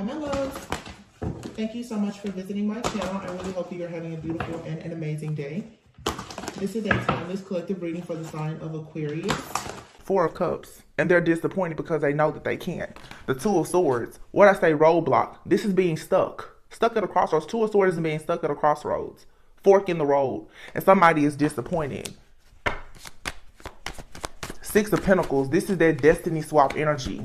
my loves. Thank you so much for visiting my channel. I really hope that you're having a beautiful and an amazing day. This is a timeless collective reading for the sign of Aquarius. Four of Cups. And they're disappointed because they know that they can't. The Two of Swords. What I say, roadblock. This is being stuck. Stuck at a crossroads. Two of Swords is being stuck at a crossroads. Fork in the road. And somebody is disappointed. Six of Pentacles. This is their destiny swap energy.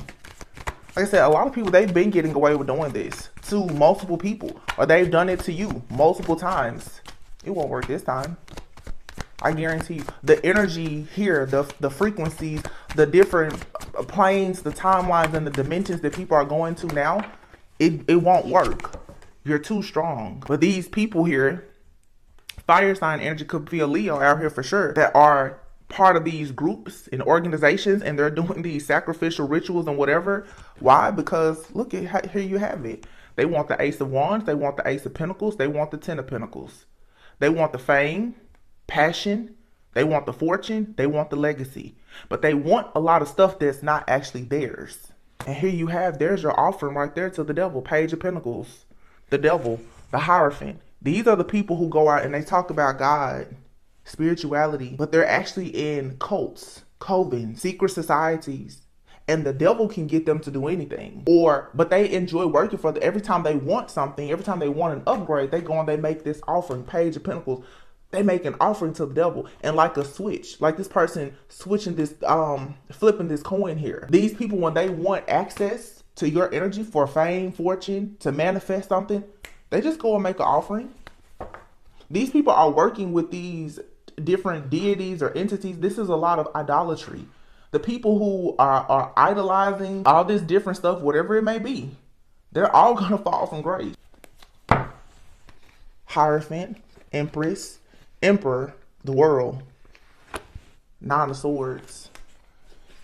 Like I said, a lot of people, they've been getting away with doing this to multiple people. Or they've done it to you multiple times. It won't work this time. I guarantee you. The energy here, the frequencies, the different planes, the timelines, and the dimensions that people are going to now, it won't work. You're too strong. But these people here, fire sign energy, could be a Leo out here for sure, that are part of these groups and organizations, and they're doing these sacrificial rituals and whatever. Why? Because look at here, you have it. They want the Ace of Wands, they want the Ace of Pentacles, they want the Ten of Pentacles. They want the fame, passion, they want the fortune, they want the legacy. But they want a lot of stuff that's not actually theirs. And here you have, there's your offering right there to the devil. Page of Pentacles, the devil, the Hierophant. These are the people who go out and they talk about God, spirituality, but they're actually in cults, covens, secret societies, and the devil can get them to do anything. But they enjoy working for every time they want something, every time they want an upgrade, they go and they make this offering. Page of Pentacles, they make an offering to the devil, and like a switch, like this person switching this, flipping this coin here. These people, when they want access to your energy for fame, fortune, to manifest something, they just go and make an offering. These people are working with these different deities or entities. This is a lot of idolatry. The people who are idolizing all this different stuff, whatever it may be, they're all going to fall from grace. Hierophant, Empress, Emperor, the world, Nine of Swords.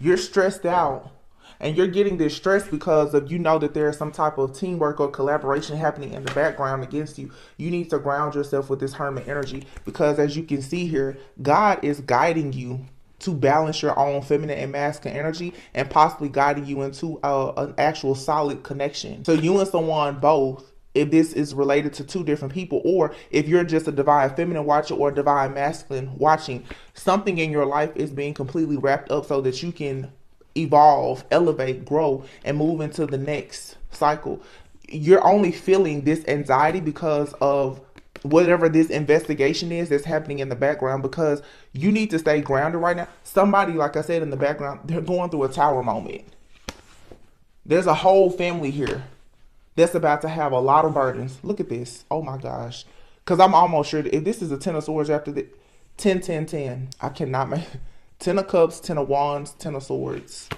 You're stressed out. And you're getting this stress because of, you know, that there's some type of teamwork or collaboration happening in the background against you. You need to ground yourself with this Hermit energy, because as you can see here, God is guiding you to balance your own feminine and masculine energy, and possibly guiding you into an actual solid connection. So you and someone both, if this is related to two different people, or if you're just a divine feminine watcher or divine masculine watching, something in your life is being completely wrapped up so that you can evolve, elevate, grow, and move into the next cycle. You're only feeling this anxiety because of whatever this investigation is that's happening in the background, because you need to stay grounded right now. Somebody, like I said, in the background, they're going through a tower moment. There's a whole family here that's about to have a lot of burdens. Look at this. Oh my gosh. Because I'm almost sure that if this is a Ten of Swords after the 10, 10, 10, I cannot make 10 of Cups, 10 of Wands, 10 of Swords,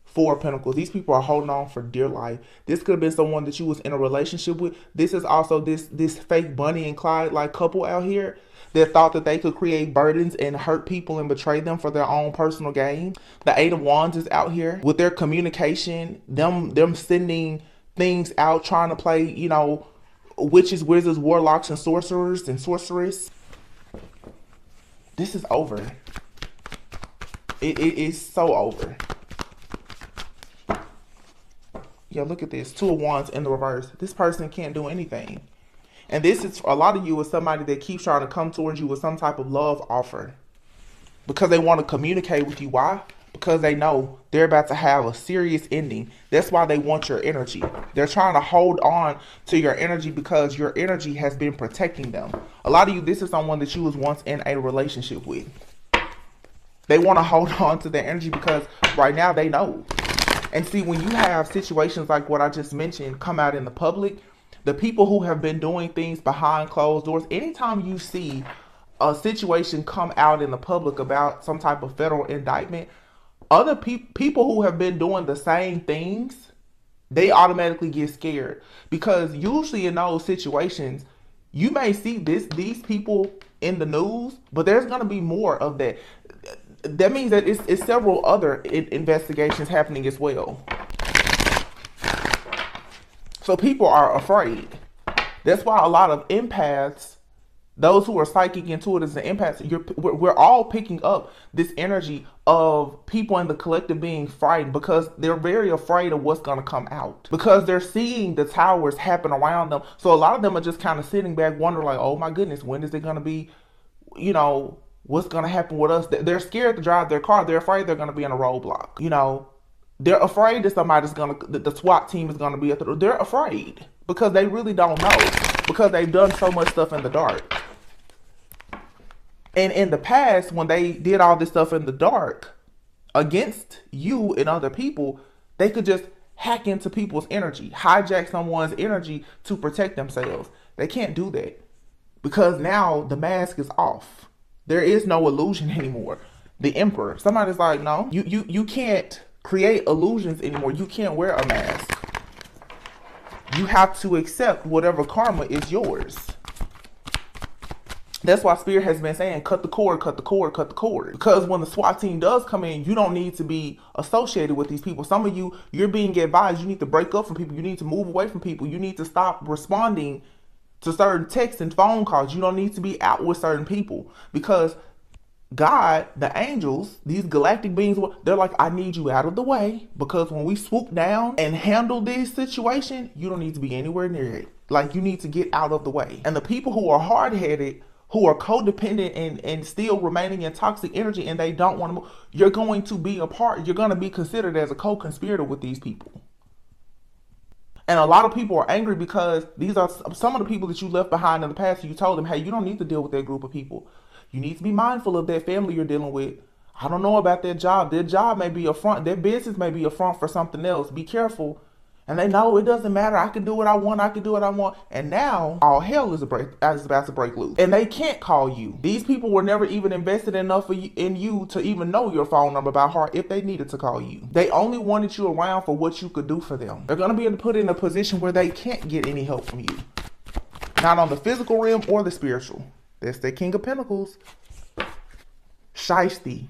Four of Pentacles. These people are holding on for dear life. This could have been someone that you was in a relationship with. This is also this fake Bonnie and Clyde like couple out here that thought that they could create burdens and hurt people and betray them for their own personal gain. The Eight of Wands is out here with their communication, them sending things out, trying to play, you know, witches, wizards, warlocks, and sorcerers and sorceress. This is over. It is so over. Yeah, look at this. Two of Wands in the reverse. This person can't do anything. And this is, a lot of you, is somebody that keeps trying to come towards you with some type of love offer, because they want to communicate with you. Why? Because they know they're about to have a serious ending. That's why they want your energy. They're trying to hold on to your energy because your energy has been protecting them. A lot of you, this is someone that you was once in a relationship with. They want to hold on to their energy because right now they know. And see, when you have situations like what I just mentioned come out in the public, the people who have been doing things behind closed doors, anytime you see a situation come out in the public about some type of federal indictment, other people who have been doing the same things, they automatically get scared. Because usually in those situations, you may see these people in the news, but there's going to be more of that. That means that it's several other investigations happening as well. So people are afraid. That's why a lot of empaths, Those who are psychic, intuitives, and empaths, we're all picking up this energy of people in the collective being frightened because they're very afraid of what's going to come out. Because they're seeing the towers happen around them. So a lot of them are just kind of sitting back wondering like, oh my goodness, when is it going to be, you know, what's going to happen with us? They're scared to drive their car. They're afraid they're going to be in a roadblock. You know, they're afraid that somebody's going to, the SWAT team is going to be at the, they're afraid because they really don't know because they've done so much stuff in the dark. And in the past, when they did all this stuff in the dark against you and other people, they could just hack into people's energy, hijack someone's energy to protect themselves. They can't do that because now the mask is off. There is no illusion anymore. The Emperor, somebody's like, no, you can't create illusions anymore. You can't wear a mask. You have to accept whatever karma is yours. That's why Spirit has been saying, cut the cord, cut the cord, cut the cord. Because when the SWAT team does come in, you don't need to be associated with these people. Some of you, you're being advised, you need to break up from people. You need to move away from people. You need to stop responding to certain texts and phone calls. You don't need to be out with certain people. Because God, the angels, these galactic beings, they're like, I need you out of the way. Because when we swoop down and handle this situation, you don't need to be anywhere near it. Like, you need to get out of the way. And the people who are hard-headed, who are codependent and still remaining in toxic energy and they don't want to move, you're going to be a part, you're going to be considered as a co-conspirator with these people. And a lot of people are angry because these are some of the people that you left behind in the past. You told them, hey, you don't need to deal with that group of people. You need to be mindful of that family you're dealing with. I don't know about their job. Their job may be a front. Their business may be a front for something else. Be careful. And they know it doesn't matter. I can do what I want. I can do what I want. And now all hell is about to break loose. And they can't call you. These people were never even invested enough in you to even know your phone number by heart if they needed to call you. They only wanted you around for what you could do for them. They're going to be put in a position where they can't get any help from you. Not on the physical realm or the spiritual. That's the King of Pentacles. Shiesty.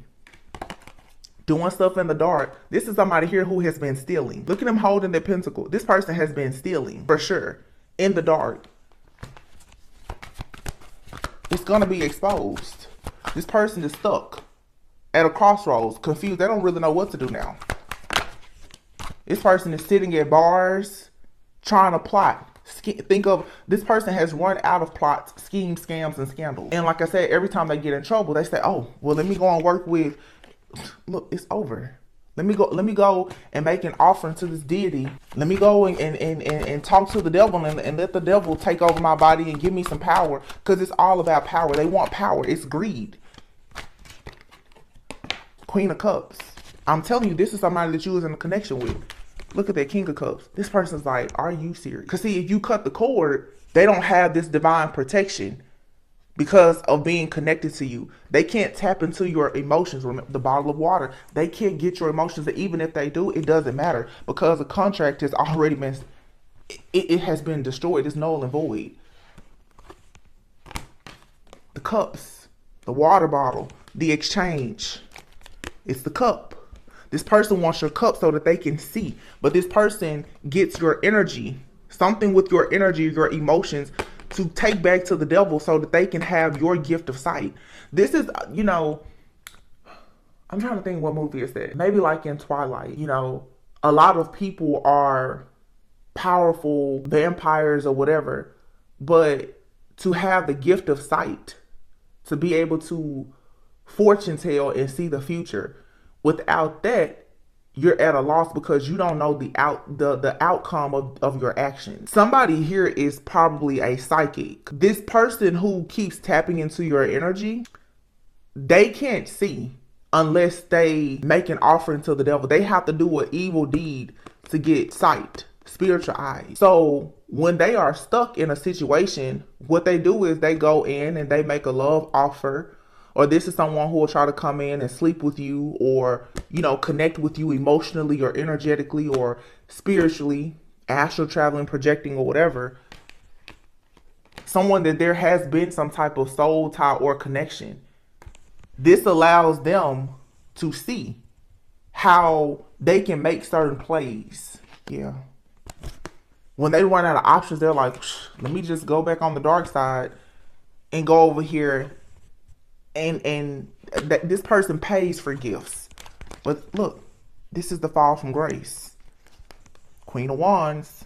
Doing stuff in the dark. This is somebody here who has been stealing. Look at him holding the pentacle. This person has been stealing for sure in the dark. It's going to be exposed. This person is stuck at a crossroads, confused. They don't really know what to do now. This person is sitting at bars trying to plot. Think of this person has run out of plots, schemes, scams, and scandals. And like I said, every time they get in trouble, they say, oh, well, let me go and work with, look, it's over. Let me go and make an offering to this deity. Let me go and talk to the devil and let the devil take over my body and give me some power. Because it's all about power. They want power. It's greed. Queen of Cups. I'm telling you, this is somebody that you was in a connection with. Look at that King of Cups. This person's like, are you serious? Because see, if you cut the cord, they don't have this divine protection because of being connected to you. They can't tap into your emotions. Remember, the bottle of water. They can't get your emotions. And even if they do, it doesn't matter because the contract has already been, it has been destroyed. It's null and void. The cups, the water bottle, the exchange. It's the cup. This person wants your cup so that they can see. But this person gets your energy, something with your energy, your emotions, to take back to the devil so that they can have your gift of sight. This is, you know, I'm trying to think what movie is that. Maybe like in Twilight, you know, a lot of people are powerful vampires or whatever, but to have the gift of sight, to be able to fortune tell and see the future, without that, you're at a loss because you don't know the outcome of your actions. Somebody here is probably a psychic. This person who keeps tapping into your energy, they can't see unless they make an offering to the devil. They have to do an evil deed to get sight, spiritual eyes. So when they are stuck in a situation, what they do is they go in and they make a love offer. Or this is someone who will try to come in and sleep with you or, you know, connect with you emotionally or energetically or spiritually, astral traveling, projecting or whatever. Someone that there has been some type of soul tie or connection. This allows them to see how they can make certain plays. Yeah. When they run out of options, they're like, let me just go back on the dark side and go over here and this person pays for gifts. But look, this is the fall from grace. Queen of Wands.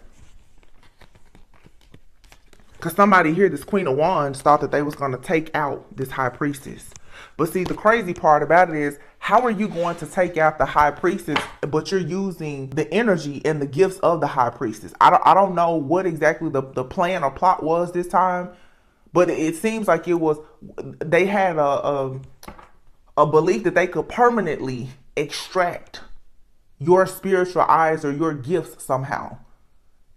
Because somebody here, this Queen of Wands, thought that they was going to take out this High Priestess. But see, the crazy part about it is, how are you going to take out the High Priestess, but you're using the energy and the gifts of the High Priestess? I don't know what exactly the plan or plot was this time, but it seems like it was, they had a belief that they could permanently extract your spiritual eyes or your gifts somehow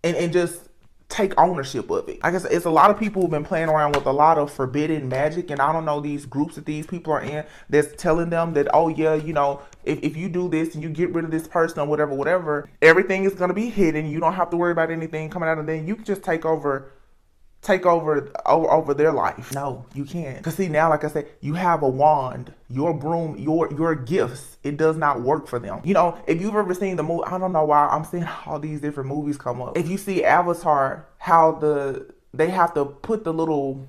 and just take ownership of it. I guess it's a lot of people who've been playing around with a lot of forbidden magic, and I don't know, these groups that these people are in that's telling them that, oh yeah, you know, if you do this and you get rid of this person or whatever, everything is going to be hidden. You don't have to worry about anything coming out, and then you can just take over their life. No, you can't. Because see, now, like I said, you have a wand, your broom, your gifts. It does not work for them. You know, if you've ever seen the movie, I don't know why I'm seeing all these different movies come up. If you see Avatar, how they have to put the little,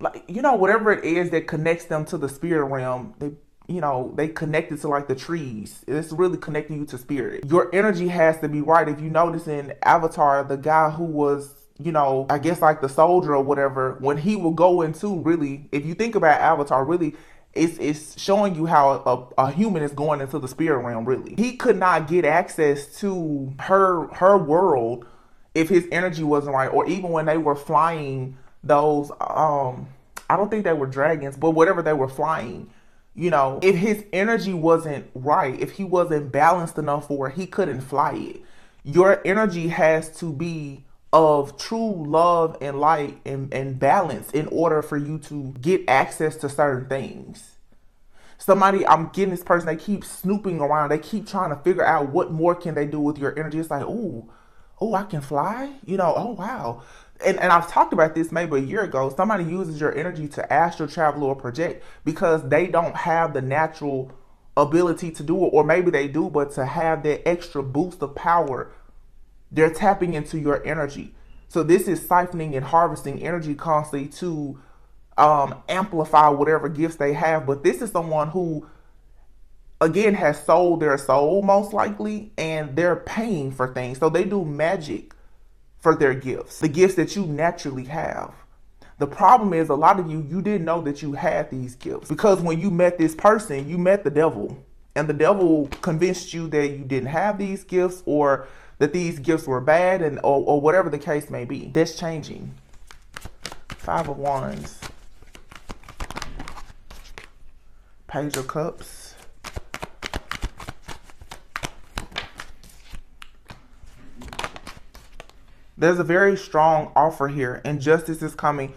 like, you know, whatever it is that connects them to the spirit realm, they connect it to like the trees. It's really connecting you to spirit. Your energy has to be right. If you notice in Avatar, the guy who was, you know, I guess like the soldier or whatever, when he will go into, really, if you think about Avatar, really, it's showing you how a human is going into the spirit realm, really. He could not get access to her world if his energy wasn't right, or even when they were flying those, I don't think they were dragons, but whatever they were flying, you know, if his energy wasn't right, if he wasn't balanced enough for it, he couldn't fly it. Your energy has to be of true love and light and balance in order for you to get access to certain things. I'm getting this person, they keep snooping around, they keep trying to figure out what more can they do with your energy. It's like, oh, I can fly, you know, oh wow. And I've talked about this maybe a year ago. Somebody uses your energy to astral travel or project because they don't have the natural ability to do it, or maybe they do, but to have that extra boost of power, they're tapping into your energy. So this is siphoning and harvesting energy constantly to amplify whatever gifts they have. But this is someone who, again, has sold their soul most likely, and they're paying for things. So they do magic for their gifts, the gifts that you naturally have. The problem is, a lot of you didn't know that you had these gifts, because when you met this person, you met the devil, and the devil convinced you that you didn't have these gifts, or that these gifts were bad, and or whatever the case may be. That's changing. 5 of Wands. Page of Cups. There's a very strong offer here, and justice is coming.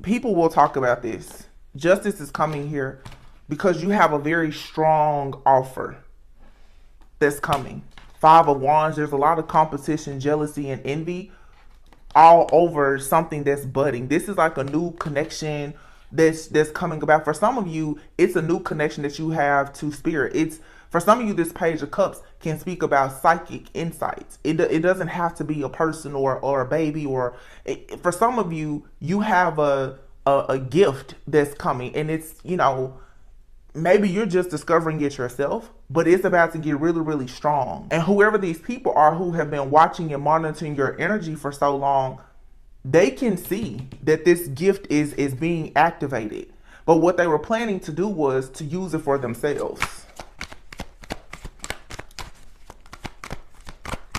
People will talk about this. Justice is coming here because you have a very strong offer that's coming. 5 of Wands, there's a lot of competition, jealousy, and envy all over something that's budding. This is like a new connection that's coming about. For some of you, it's a new connection that you have to spirit. For some of you, this Page of Cups can speak about psychic insights. It doesn't have to be a person or a baby, for some of you, you have a gift that's coming, and it's, you know, maybe you're just discovering it yourself, but it's about to get really, really strong. And whoever these people are who have been watching and monitoring your energy for so long, they can see that this gift is being activated. But what they were planning to do was to use it for themselves.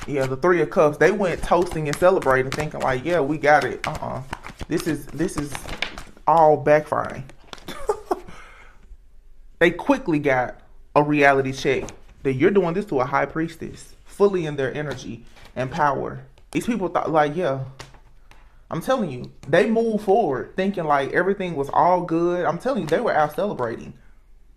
Yeah, the 3 of Cups, they went toasting and celebrating, thinking like, yeah, we got it. This is all backfiring. They quickly got a reality check that you're doing this to a High Priestess, fully in their energy and power. These people thought like, yeah, I'm telling you, they moved forward thinking like everything was all good. I'm telling you, they were out celebrating.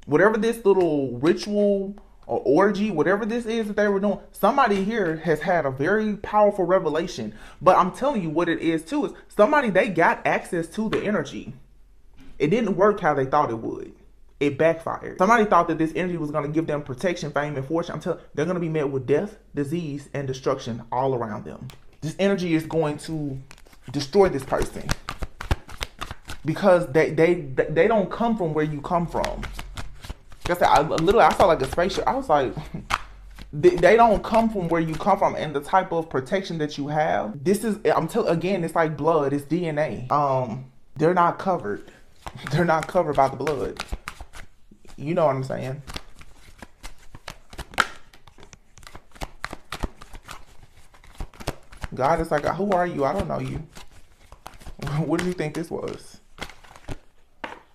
Whatever this little ritual or orgy, whatever this is that they were doing, somebody here has had a very powerful revelation. But I'm telling you what it is too, is somebody, they got access to the energy. It didn't work how they thought it would. It backfired. Somebody thought that this energy was going to give them protection, fame, and fortune. I'm telling you, they're going to be met with death, disease, and destruction all around them. This energy is going to destroy this person. because they don't come from where you come from. Like I said, I saw like a spaceship. I was like, they don't come from where you come from, and the type of protection that you have. This is, again, it's like blood. It's DNA. They're not covered. They're not covered by the blood. You know what I'm saying? God is like, who are you? I don't know you. What do you think this was?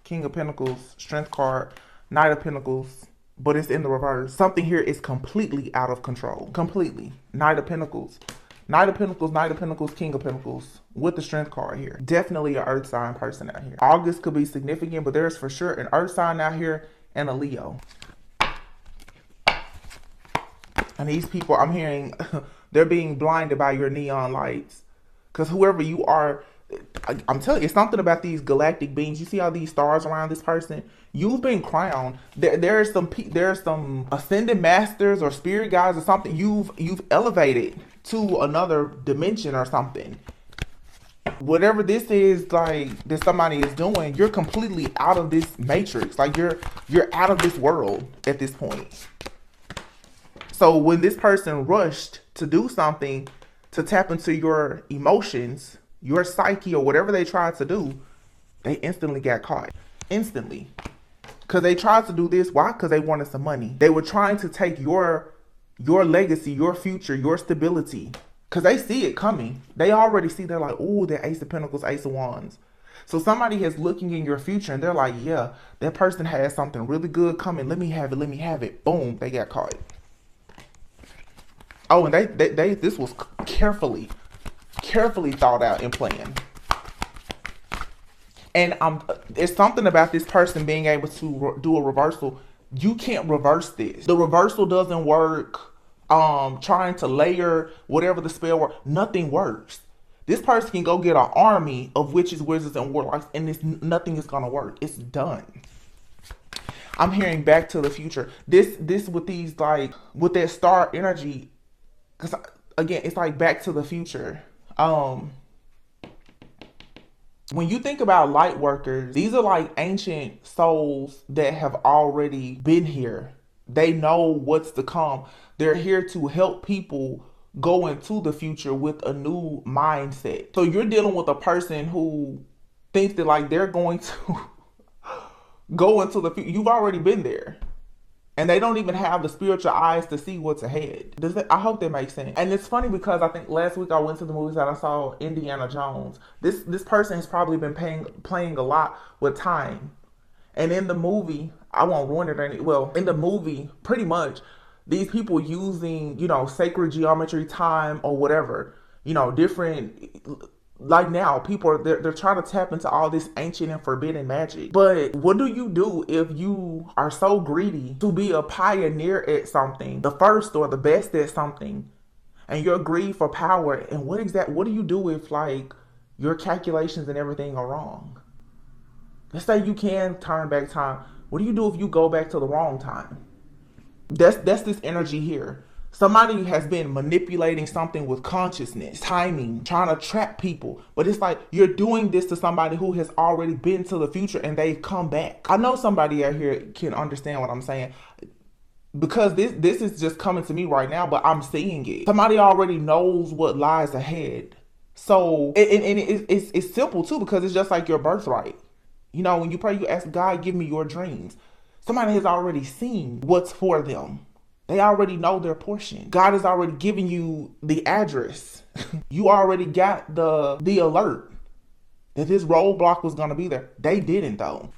King of Pentacles, Strength card, Knight of Pentacles, but it's in the reverse. Something here is completely out of control. Completely. Knight of Pentacles. Knight of Pentacles, Knight of Pentacles, King of Pentacles with the Strength card here. Definitely an Earth sign person out here. August could be significant, but there's for sure an Earth sign out here and a Leo. And these people, I'm hearing, they're being blinded by your neon lights. Because whoever you are, I'm telling you, it's something about these galactic beings. You see all these stars around this person? You've been crowned. There are some ascended masters or spirit guides or something. You've elevated to another dimension or something. Whatever this is, like, that somebody is doing, you're completely out of this matrix. Like, you're out of this world at this point. So when this person rushed to do something to tap into your emotions, your psyche, or whatever they tried to do, they instantly got caught. Instantly. Because they tried to do this. Why? Because they wanted some money. They were trying to take your legacy, your future, your stability. Because they see it coming. They already see, they're like, oh, the Ace of Pentacles, Ace of Wands. So somebody is looking in your future and they're like, yeah, that person has something really good coming. Let me have it. Let me have it. Boom. They got caught. Oh, and this was carefully thought out and planned. And there's something about this person being able to do a reversal. You can't reverse this. The reversal doesn't work. Trying to layer whatever the spell works, nothing works. This person can go get an army of witches, wizards, and warlocks, and nothing is gonna work. It's done. I'm hearing back to the future. This with these, like, with that star energy. Because, again, it's like back to the future. When you think about light workers, these are like ancient souls that have already been here. They know what's to come. They're here to help people go into the future with a new mindset. So you're dealing with a person who thinks that, like, they're going to go into the future. You've already been there. And they don't even have the spiritual eyes to see what's ahead. I hope that makes sense. And it's funny because I think last week I went to the movies and I saw Indiana Jones. This person has probably been playing a lot with time. And in the movie, I won't ruin it. Well, in the movie, pretty much, these people using, sacred geometry, time, or whatever, different, like now, people they're trying to tap into all this ancient and forbidden magic. But what do you do if you are so greedy to be a pioneer at something, the first or the best at something, and you're greedy for power? And what do you do if, like, your calculations and everything are wrong? Let's say you can turn back time. What do you do if you go back to the wrong time? That's this energy here. Somebody has been manipulating something with consciousness, timing, trying to trap people. But it's like you're doing this to somebody who has already been to the future and they've come back. I know somebody out here can understand what I'm saying, because this is just coming to me right now, but I'm seeing it. Somebody already knows what lies ahead. So, it's simple too, because it's just like your birthright. When you pray, you ask God, give me your dreams. Somebody has already seen what's for them. They already know their portion. God has already given you the address. You already got the alert that this roadblock was going to be there. They didn't, though.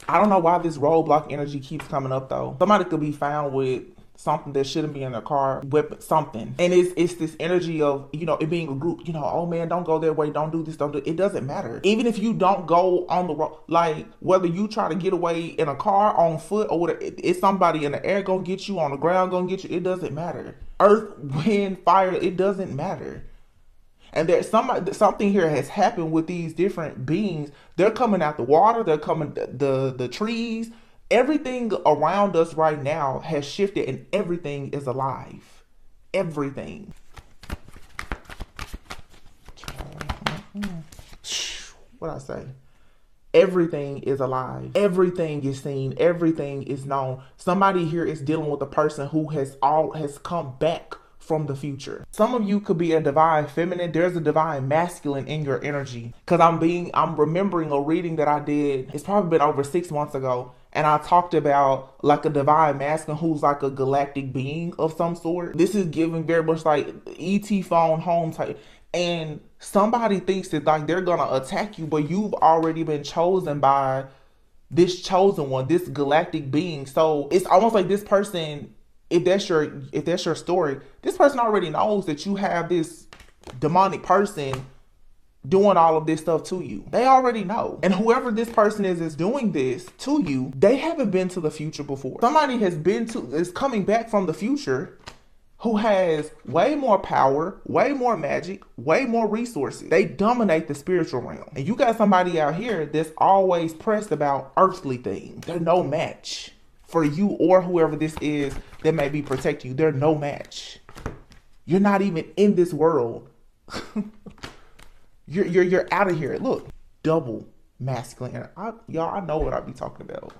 I don't know why this roadblock energy keeps coming up, though. Somebody could be found with something that shouldn't be in their car, weapon, something. And it's this energy of, it being a group, oh man, don't go that way, don't do this, don't do it. It doesn't matter. Even if you don't go on the road, like whether you try to get away in a car, on foot, or whatever, it's somebody in the air gonna get you, on the ground gonna get you. It doesn't matter. Earth, wind, fire, it doesn't matter. And there's something here has happened with these different beings. They're coming out the water, they're coming, the trees. Everything around us right now has shifted and everything is alive. Everything. what I say? Everything is alive. Everything is seen. Everything is known. Somebody here is dealing with a person who has come back from the future. Some of you could be a divine feminine. There's a divine masculine in your energy. Because I'm remembering a reading that I did. It's probably been over 6 months ago. And I talked about like a divine masculine who's like a galactic being of some sort. This is giving very much like ET phone home type. And somebody thinks that like they're gonna attack you, but you've already been chosen by this chosen one, this galactic being. So it's almost like this person, if that's your story, this person already knows that you have this demonic person doing all of this stuff to you. They already know. And whoever this person is doing this to you, they haven't been to the future before. Somebody is coming back from the future who has way more power, way more magic, way more resources. They dominate the spiritual realm. And you got somebody out here that's always pressed about earthly things. They're no match for you or whoever this is that may be protecting you. They're no match. You're not even in this world. You're out of here. Look, double masculine. Y'all, I know what I be talking about.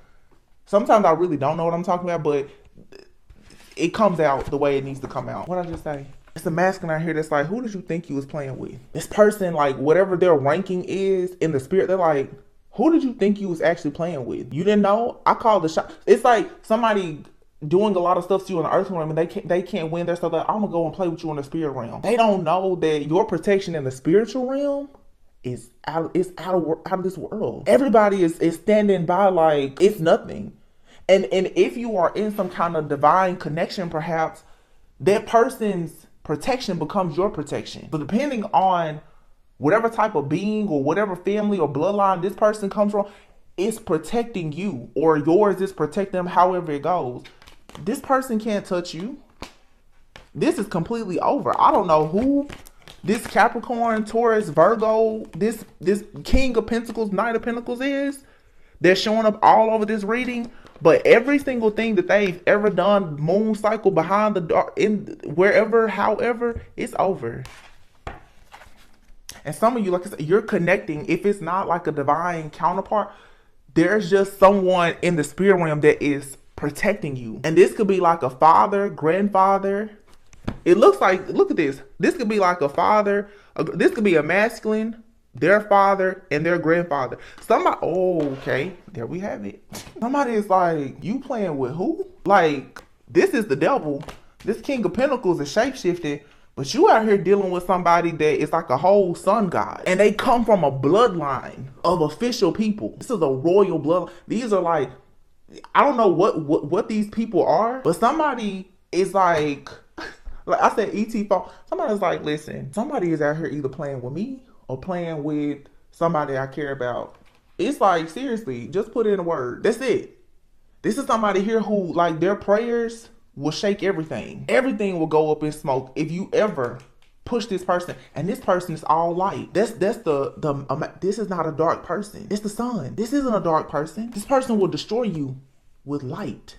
Sometimes I really don't know what I'm talking about, but it comes out the way it needs to come out. What did I just say? It's a masculine out here that's like, who did you think you was playing with? This person, like, whatever their ranking is in the spirit, they're like, who did you think you was actually playing with? You didn't know? I called the shot. It's like somebody doing a lot of stuff to you in the earth realm and they can't win their stuff. Like, I'm gonna go and play with you in the spirit realm. They don't know that your protection in the spiritual realm is out of this world. Everybody is standing by like it's nothing. And if you are in some kind of divine connection, perhaps that person's protection becomes your protection. But depending on whatever type of being or whatever family or bloodline this person comes from, it's protecting you, or yours is protecting them, however it goes. This person can't touch you. This is completely over. I don't know who this Capricorn, Taurus, Virgo, this King of Pentacles, Knight of Pentacles is. They're showing up all over this reading. But every single thing that they've ever done, moon cycle, behind the dark, in wherever, however, it's over. And some of you, like I said, you're connecting. If it's not like a divine counterpart, there's just someone in the spirit realm that is protecting you. And this could be like a father, grandfather. It looks like, look at this. This could be like a father. This could be a masculine, their father, and their grandfather. Somebody, oh, okay, there we have it. Somebody is like, you playing with who? Like, this is the devil. This King of Pentacles is shape-shifting, but you out here dealing with somebody that is like a whole sun god. And they come from a bloodline of official people. This is a royal bloodline. These are like, I don't know what these people are, but somebody is like I said, ET phone. Somebody's like, listen, somebody is out here either playing with me or playing with somebody I care about. It's like, seriously, just put in a word. That's it. This is somebody here who, like, their prayers will shake everything. Everything will go up in smoke if you ever push this person. And this person is all light. This is not a dark person. It's the sun. This isn't a dark person. This person will destroy you with light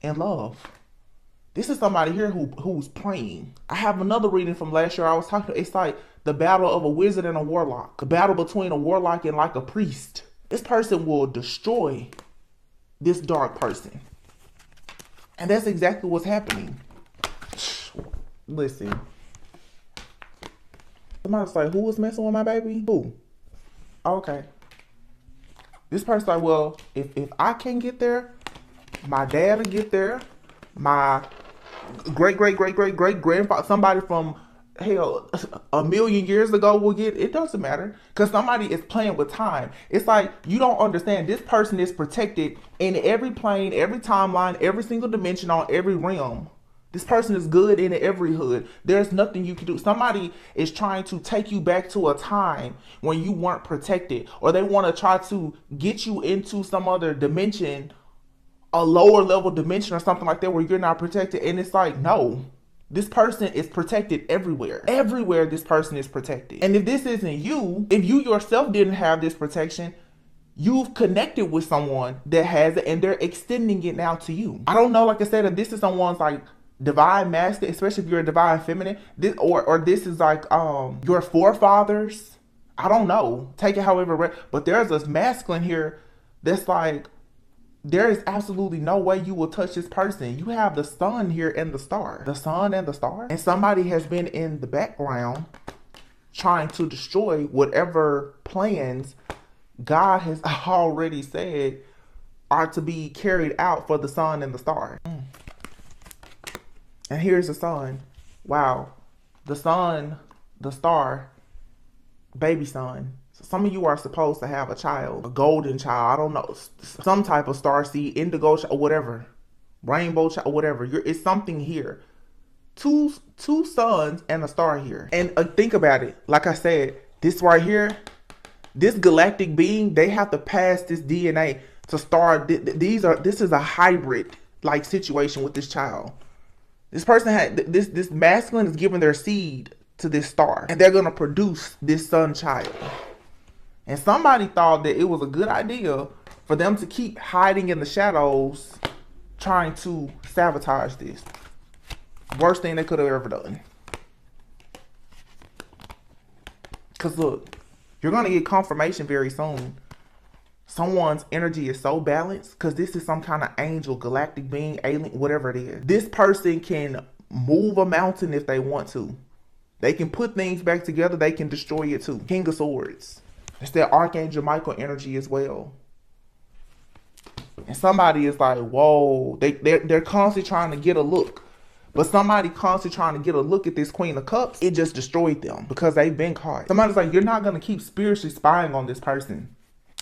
and love. This is somebody here who's praying. I have another reading from last year. I was talking, it's like the battle of a wizard and a warlock. The battle between a warlock and like a priest. This person will destroy this dark person. And that's exactly what's happening. Listen. Somebody's like, who was messing with my baby? Who? Okay. This person's like, well, if I can't get there, my dad will get there. My great-great-great-great-great-grandfather, somebody from, hell, a million years ago will get, it doesn't matter. Because somebody is playing with time. It's like, you don't understand, this person is protected in every plane, every timeline, every single dimension, on every realm. This person is good in every hood. There's nothing you can do. Somebody is trying to take you back to a time when you weren't protected. Or they want to try to get you into some other dimension, a lower level dimension or something like that, where you're not protected. And it's like, no, this person is protected everywhere. Everywhere this person is protected. And if this isn't you, if you yourself didn't have this protection, you've connected with someone that has it and they're extending it now to you. I don't know, like I said, if this is someone's like divine masculine, especially if you're a divine feminine, this, or this is like your forefathers. I don't know. Take it however, but there's this masculine here that's like, there is absolutely no way you will touch this person. You have the sun here and the star. The sun and the star. And somebody has been in the background trying to destroy whatever plans God has already said are to be carried out for the sun and the star. And here's the sun. Wow. The sun, the star, baby son. So some of you are supposed to have a child, a golden child, I don't know, some type of star seed, indigo child, or whatever, rainbow child, or whatever. It's something here. Two suns and a star here. And think about it. Like I said, this right here, this galactic being, they have to pass this DNA to start. This is a hybrid like situation with this child. This person had this masculine is giving their seed to this star, and they're gonna produce this sun child. And somebody thought that it was a good idea for them to keep hiding in the shadows, trying to sabotage this. Worst thing they could have ever done. Because look, you're going to get confirmation very soon. Someone's energy is so balanced, because this is some kind of angel, galactic being, alien, whatever it is. This person can move a mountain if they want to. They can put things back together. They can destroy it too. King of Swords. It's that Archangel Michael energy as well. And somebody is like, whoa, they're constantly trying to get a look. But somebody constantly trying to get a look at this Queen of Cups, it just destroyed them because they've been caught. Somebody's like, you're not going to keep spiritually spying on this person.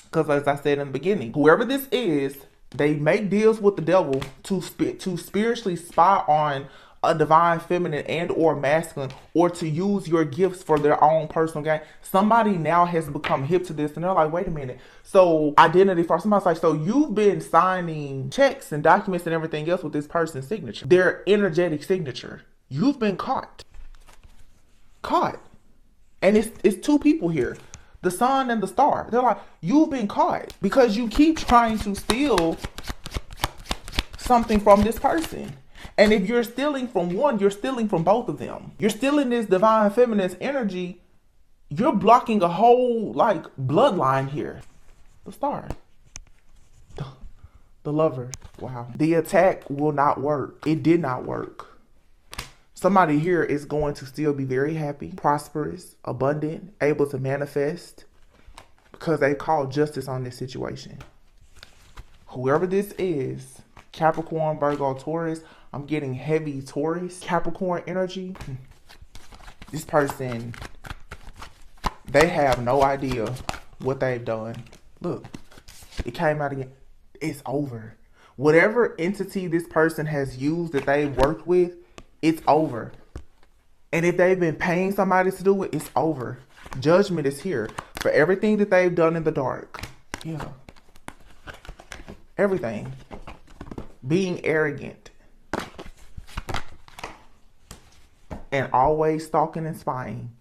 Because as I said in the beginning, whoever this is, they make deals with the devil to spiritually spy on a divine feminine and or masculine, or to use your gifts for their own personal gain. Somebody now has become hip to this, and they're like, wait a minute. So identity for somebody's like, so you've been signing checks and documents and everything else with this person's signature, their energetic signature. You've been caught. And it's two people here, the sun and the star. They're like, you've been caught because you keep trying to steal something from this person. And if you're stealing from one, you're stealing from both of them. You're stealing this divine feminine's energy. You're blocking a whole like bloodline here. The star. The lover. Wow. The attack will not work. It did not work. Somebody here is going to still be very happy, prosperous, abundant, able to manifest, because they called justice on this situation. Whoever this is, Capricorn, Virgo, Taurus, I'm getting heavy Taurus, Capricorn energy. This person, they have no idea what they've done. Look, it came out again. It's over. Whatever entity this person has used that they've worked with, it's over. And if they've been paying somebody to do it, it's over. Judgment is here for everything that they've done in the dark. Yeah. Everything. Being arrogant. And always stalking and spying.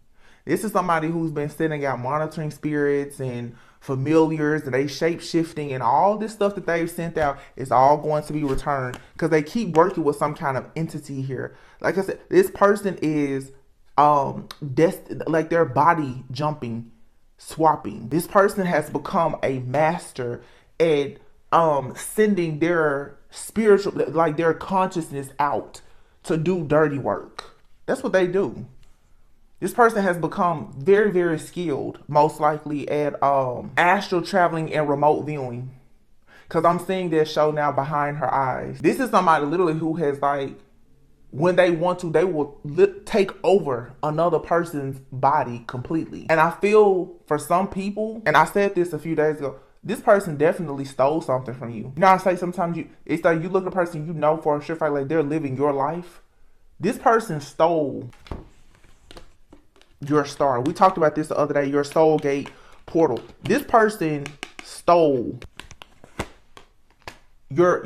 This is somebody who's been sending out monitoring spirits and familiars, and they shape-shifting, and all this stuff that they've sent out is all going to be returned because they keep working with some kind of entity here. Like I said, this person is like their body jumping, swapping. This person has become a master at sending their spiritual, like their consciousness out to do dirty work. That's what they do. This person has become very, very skilled, most likely at astral traveling and remote viewing. Because I'm seeing this show now behind her eyes. This is somebody literally who has, like, when they want to, they will take over another person's body completely. And I feel for some people, and I said this a few days ago, this person definitely stole something from you. You know, I say sometimes it's like you look at a person, you know for a sure fact, like they're living your life. This person stole your star. We talked about this the other day, your soul gate portal. This person stole your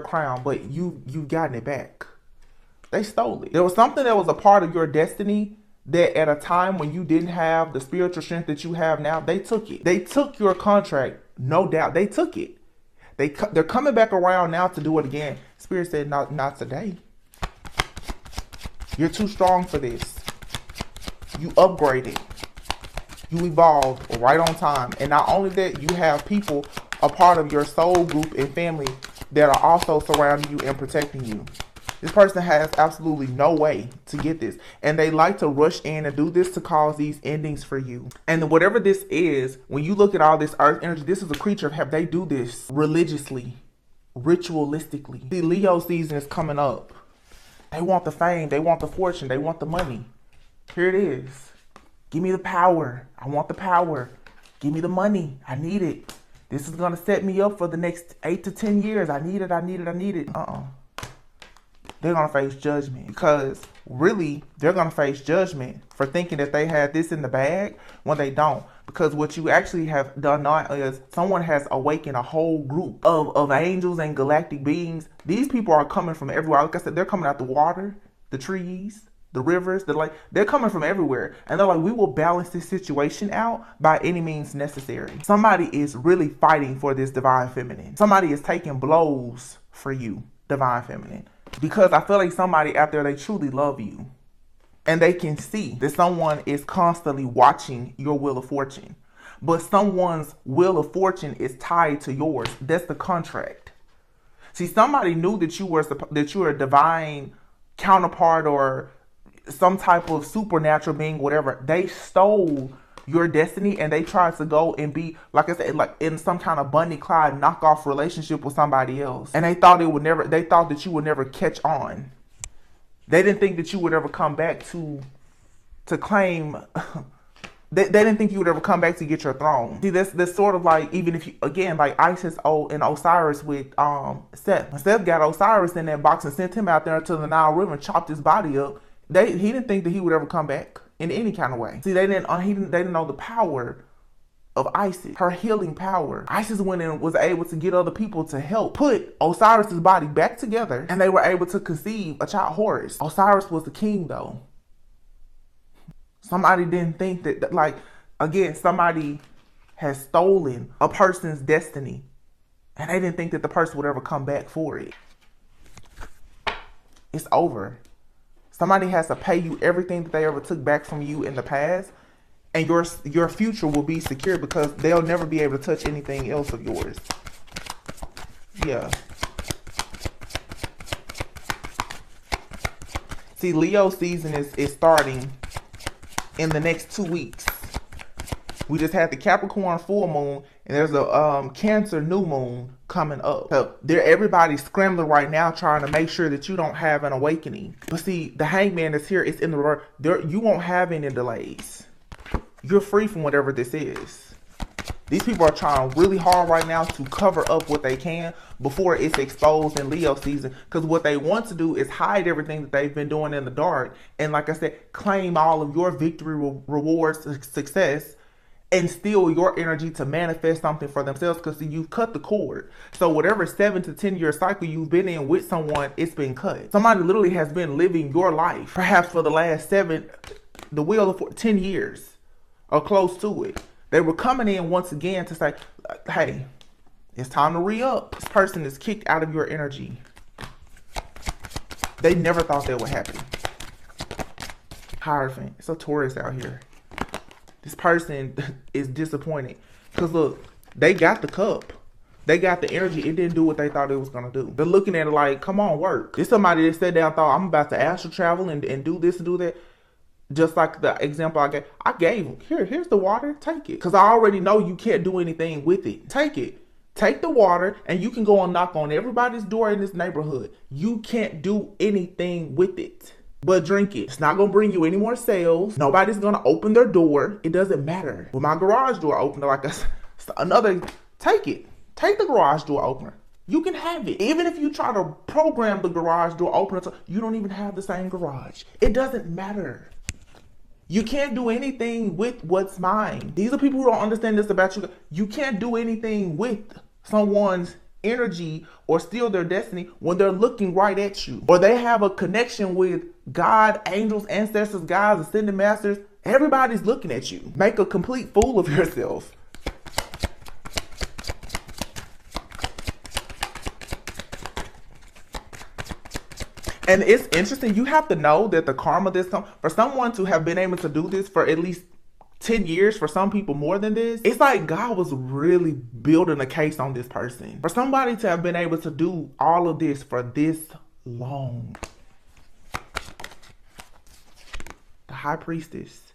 crown, but you've gotten it back. They stole it. There was something that was a part of your destiny that at a time when you didn't have the spiritual strength that you have now, they took it. They took your contract, no doubt. They took it. They're coming back around now to do it again. Spirit said, not today. You're too strong for this. You upgraded. You evolve right on time. And not only that, you have people, a part of your soul group and family, that are also surrounding you and protecting you. This person has absolutely no way to get this. And they like to rush in and do this to cause these endings for you. And whatever this is, when you look at all this earth energy, this is a creature of heaven. They do this religiously, ritualistically. The Leo season is coming up. They want the fame. They want the fortune. They want the money. Here it is. Give me the power. I want the power. Give me the money. I need it. This is going to set me up for the next 8 to 10 years. I need it. I need it. I need it. They're going to face judgment, because really they're going to face judgment for thinking that they had this in the bag when they don't. Because what you actually have done now is someone has awakened a whole group of angels and galactic beings. These people are coming from everywhere. Like I said, they're coming out the water, the trees, the rivers, the lake. They're coming from everywhere. And they're like, we will balance this situation out by any means necessary. Somebody is really fighting for this divine feminine. Somebody is taking blows for you, divine feminine. Because I feel like somebody out there, they truly love you. And they can see that someone is constantly watching your wheel of fortune. But someone's wheel of fortune is tied to yours. That's the contract. See, somebody knew that you were a divine counterpart or some type of supernatural being, whatever. They stole your destiny and they tried to go and be, like I said, like in some kind of Bonnie Clyde knockoff relationship with somebody else. And they thought that you would never catch on. They didn't think that you would ever come back to claim. They didn't think you would ever come back to get your throne. See, that's sort of like, even if you, again, like Isis and Osiris with Seth. When Seth got Osiris in that box and sent him out there to the Nile River and chopped his body up, he didn't think that he would ever come back in any kind of way. See, they didn't know the power of Isis, her healing power. Isis went in and was able to get other people to help put Osiris's body back together, and they were able to conceive a child, Horus. Osiris was the king, though. Somebody didn't think that, like, again, somebody has stolen a person's destiny, and they didn't think that the person would ever come back for it. It's over. Somebody has to pay you everything that they ever took back from you in the past, and your future will be secure because they'll never be able to touch anything else of yours. Yeah. See, Leo season is starting in the next 2 weeks. We just had the Capricorn full moon, and there's a Cancer new moon coming up. So everybody's scrambling right now trying to make sure that you don't have an awakening. But see, the Hangman is here. It's in the reverse. You won't have any delays. You're free from whatever this is. These people are trying really hard right now to cover up what they can before it's exposed in Leo season. Because what they want to do is hide everything that they've been doing in the dark. And like I said, claim all of your victory, rewards, success, and steal your energy to manifest something for themselves, because you've cut the cord. So whatever 7 to 10 year cycle you've been in with someone, it's been cut. Somebody literally has been living your life, perhaps for the last 10 years or close to it. They were coming in once again to say, hey, it's time to re-up. This person is kicked out of your energy. They never thought that would happen. Hierophant. It's a Taurus out here. This person is disappointed because look, they got the cup. They got the energy. It didn't do what they thought it was going to do. They're looking at it like, come on, work. This somebody that sat down and thought, I'm about to astral travel and do this and do that. Just like the example I gave them. Here's the water. Take it. Because I already know you can't do anything with it. Take it. Take the water and you can go and knock on everybody's door in this neighborhood. You can't do anything with it but drink it. It's not going to bring you any more sales. Nobody's going to open their door. It doesn't matter. With my garage door open, like another, take it. Take the garage door opener. You can have it. Even if you try to program the garage door opener, you don't even have the same garage. It doesn't matter. You can't do anything with what's mine. These are people who don't understand this about you. You can't do anything with someone's energy or steal their destiny when they're looking right at you. Or they have a connection with God, angels, ancestors, guides, ascended masters. Everybody's looking at you. Make a complete fool of yourself. And it's interesting. You have to know that the karma this comes for someone to have been able to do this for at least 10 years, for some people more than this. It's like God was really building a case on this person. For somebody to have been able to do all of this for this long. The high priestess.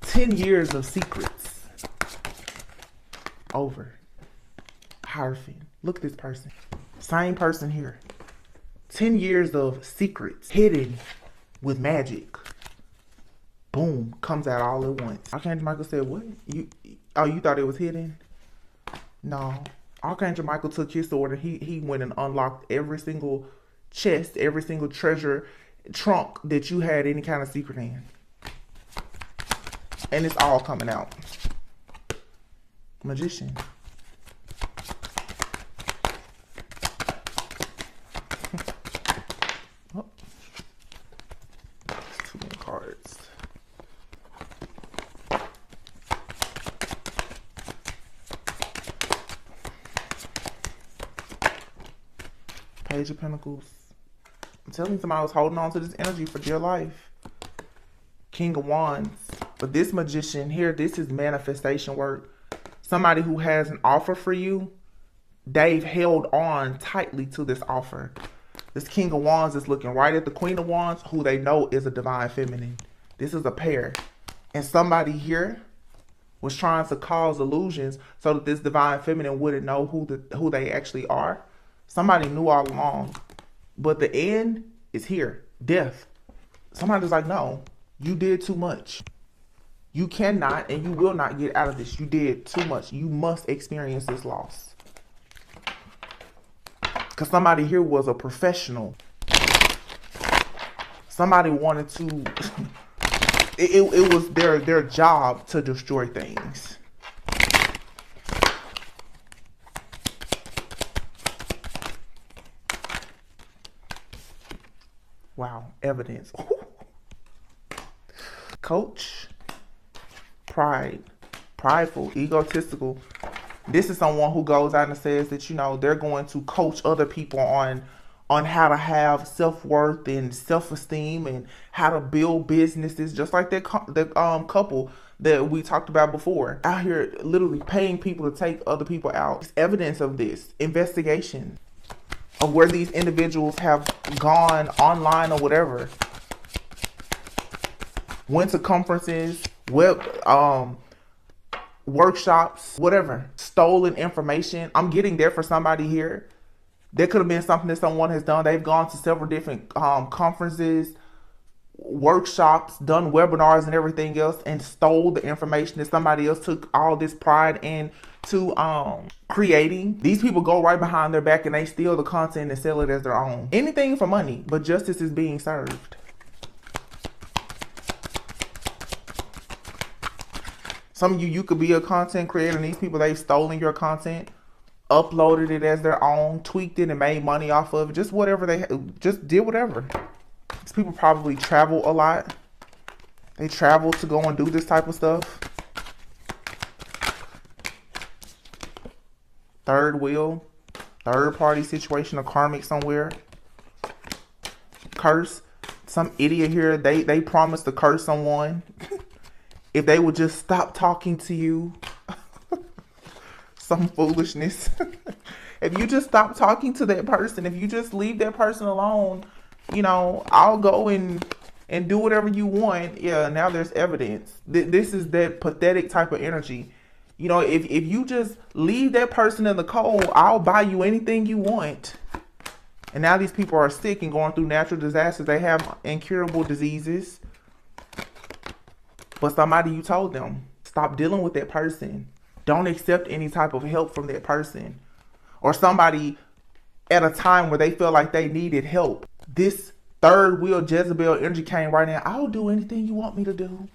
10 years of secrets. Over. Hierophant. Look at this person. Same person here. 10 years of secrets hidden with magic. Boom, comes out all at once. Archangel Michael said, what? You thought it was hidden? No. Archangel Michael took his sword and he went and unlocked every single chest, every single treasure trunk that you had any kind of secret in. And it's all coming out. Magician. Oh. Too many cards. Page of Pentacles. I'm telling you, somebody was holding on to this energy for dear life. King of Wands. But this magician here, this is manifestation work. Somebody who has an offer for you, they've held on tightly to this offer. This King of Wands is looking right at the Queen of Wands, who they know is a divine feminine. This is a pair. And somebody here was trying to cause illusions so that this divine feminine wouldn't know who they actually are. Somebody knew all along. But the end is here. Death. Somebody's like, no, you did too much. You cannot and you will not get out of this. You did too much. You must experience this loss. Because somebody here was a professional. Somebody wanted to... it was their job to destroy things. Wow, evidence. Coach, pride, prideful, egotistical. This is someone who goes out and says that, you know, they're going to coach other people on how to have self-worth and self-esteem and how to build businesses, just like that couple that we talked about before. Out here literally paying people to take other people out. It's evidence of this. Investigation of where these individuals have gone online or whatever. Went to conferences, workshops, whatever. Stolen information. I'm getting there for somebody here. There could have been something that someone has done. They've gone to several different conferences, workshops, done webinars and everything else, and stole the information that somebody else took all this pride into creating. These people go right behind their back and they steal the content and sell it as their own. Anything for money, but justice is being served. Some of you could be a content creator, and these people, they've stolen your content, uploaded it as their own, tweaked it and made money off of it. Just whatever just did whatever. These people probably travel a lot. They travel to go and do this type of stuff. Third wheel, third party situation, a karmic somewhere. Curse. Some idiot here, they promised to curse someone. If they would just stop talking to you. Some foolishness. If you just stop talking to that person, if you just leave that person alone, you know, I'll go and do whatever you want. Yeah, now there's evidence. This is that pathetic type of energy. You know, if you just leave that person in the cold, I'll buy you anything you want. And now these people are sick and going through natural disasters. They have incurable diseases. But somebody, you told them, stop dealing with that person. Don't accept any type of help from that person. Or somebody at a time where they feel like they needed help. This third wheel Jezebel energy came right in. I'll do anything you want me to do.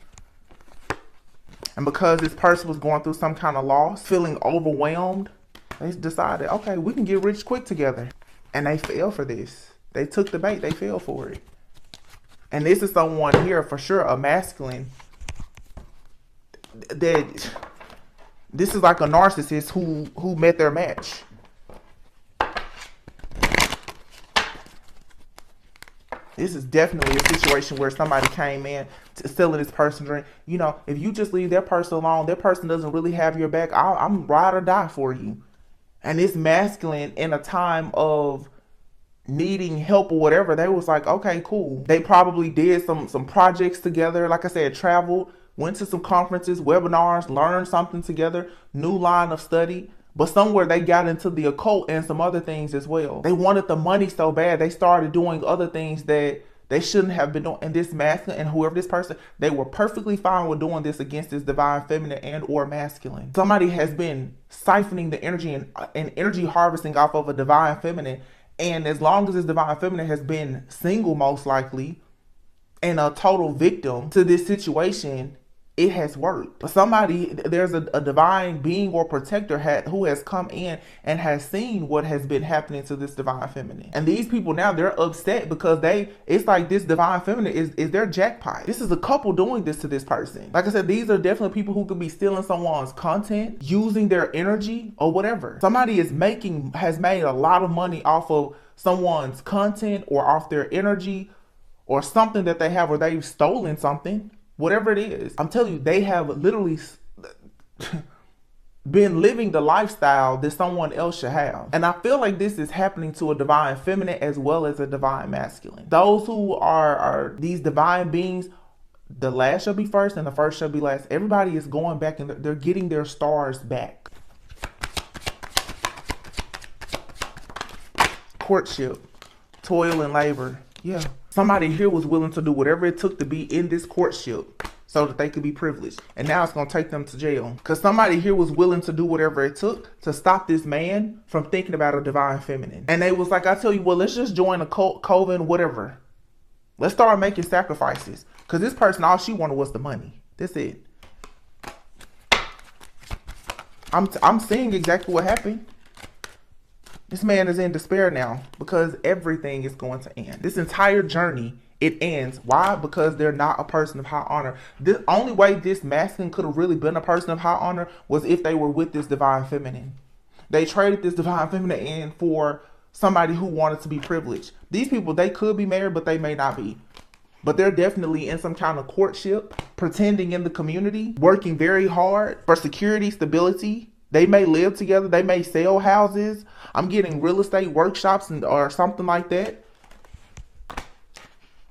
And because this person was going through some kind of loss, feeling overwhelmed, they decided, okay, we can get rich quick together. And they fell for this. They took the bait. They fell for it. And this is someone here, for sure, a masculine. That this is like a narcissist who met their match. This is definitely a situation where somebody came in to stealing this person's dream. You know, if you just leave that person alone, that person doesn't really have your back. I'm ride or die for you. And it's masculine in a time of needing help or whatever. They was like, okay, cool. They probably did some projects together. Like I said, traveled, went to some conferences, webinars, learned something together, new line of study. But somewhere they got into the occult and some other things as well. They wanted the money so bad, they started doing other things that they shouldn't have been doing. And this masculine and whoever this person, they were perfectly fine with doing this against this divine feminine and or masculine. Somebody has been siphoning the energy and energy harvesting off of a divine feminine. And as long as this divine feminine has been single, most likely, and a total victim to this situation, it has worked. But somebody, there's a divine being or protector who has come in and has seen what has been happening to this divine feminine. And these people now, they're upset because it's like this divine feminine is their jackpot. This is a couple doing this to this person. Like I said, these are definitely people who could be stealing someone's content, using their energy or whatever. Somebody has made a lot of money off of someone's content or off their energy or something that they have, or they've stolen something. Whatever it is, I'm telling you, they have literally been living the lifestyle that someone else should have. And I feel like this is happening to a divine feminine as well as a divine masculine. Those who are these divine beings, the last shall be first and the first shall be last. Everybody is going back and they're getting their stars back. Courtship, toil and labor. Yeah. Somebody here was willing to do whatever it took to be in this courtship so that they could be privileged. And now it's going to take them to jail. Because somebody here was willing to do whatever it took to stop this man from thinking about a divine feminine. And they was like, I tell you what, let's just join a coven, whatever. Let's start making sacrifices. Because this person, all she wanted was the money. That's it. I'm seeing exactly what happened. This man is in despair now because everything is going to end. This entire journey, it ends. Why? Because they're not a person of high honor. The only way this masculine could have really been a person of high honor was if they were with this divine feminine. They traded this divine feminine in for somebody who wanted to be privileged. These people, they could be married, but they may not be. But they're definitely in some kind of courtship, pretending in the community, working very hard for security, stability. They may live together. They may sell houses. I'm getting real estate workshops or something like that.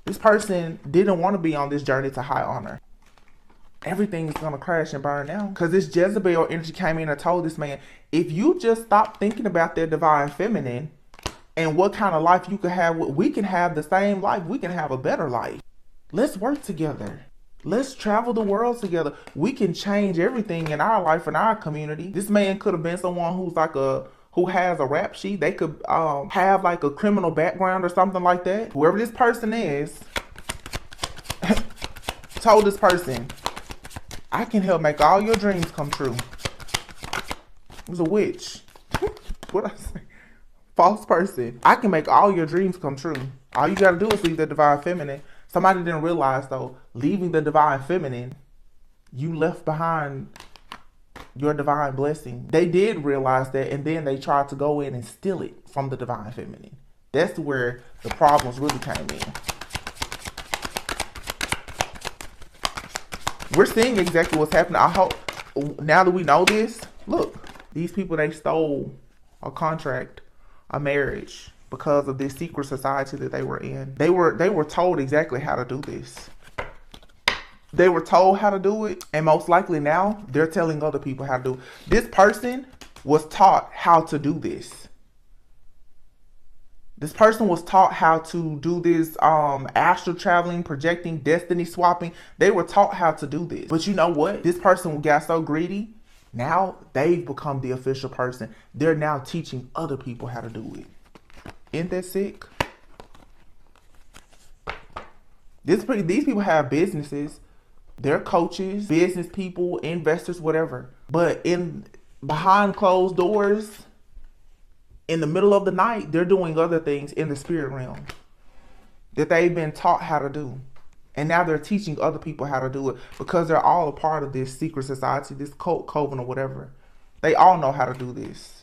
This person didn't want to be on this journey to high honor. Everything is going to crash and burn now. Because this Jezebel energy came in and told this man, if you just stop thinking about their divine feminine and what kind of life you could have, we can have the same life. We can have a better life. Let's work together. Let's travel the world together. We can change everything in our life and our community. This man could have been someone who has a rap sheet. They could have like a criminal background or something like that. Whoever this person is told this person, I can help make all your dreams come true. It was a witch. What I say? False person. I can make all your dreams come true. All you got to do is leave the divine feminine. Somebody didn't realize, though, leaving the divine feminine, you left behind your divine blessing. They did realize that, and then they tried to go in and steal it from the divine feminine. That's where the problems really came in. We're seeing exactly what's happening. I hope, now that we know this, look, these people, they stole a contract, a marriage, because of this secret society that they were in. They were told exactly how to do this. They were told how to do it, and most likely now they're telling other people how to do it. This person was taught how to do this. This person was taught how to do this astral traveling, projecting, destiny swapping. They were taught how to do this. But you know what? This person got so greedy. Now they've become the official person. They're now teaching other people how to do it. Isn't that sick? These people have businesses. They're coaches, business people, investors, whatever. But behind closed doors, in the middle of the night, they're doing other things in the spirit realm that they've been taught how to do. And now they're teaching other people how to do it because they're all a part of this secret society, this cult, coven, or whatever. They all know how to do this.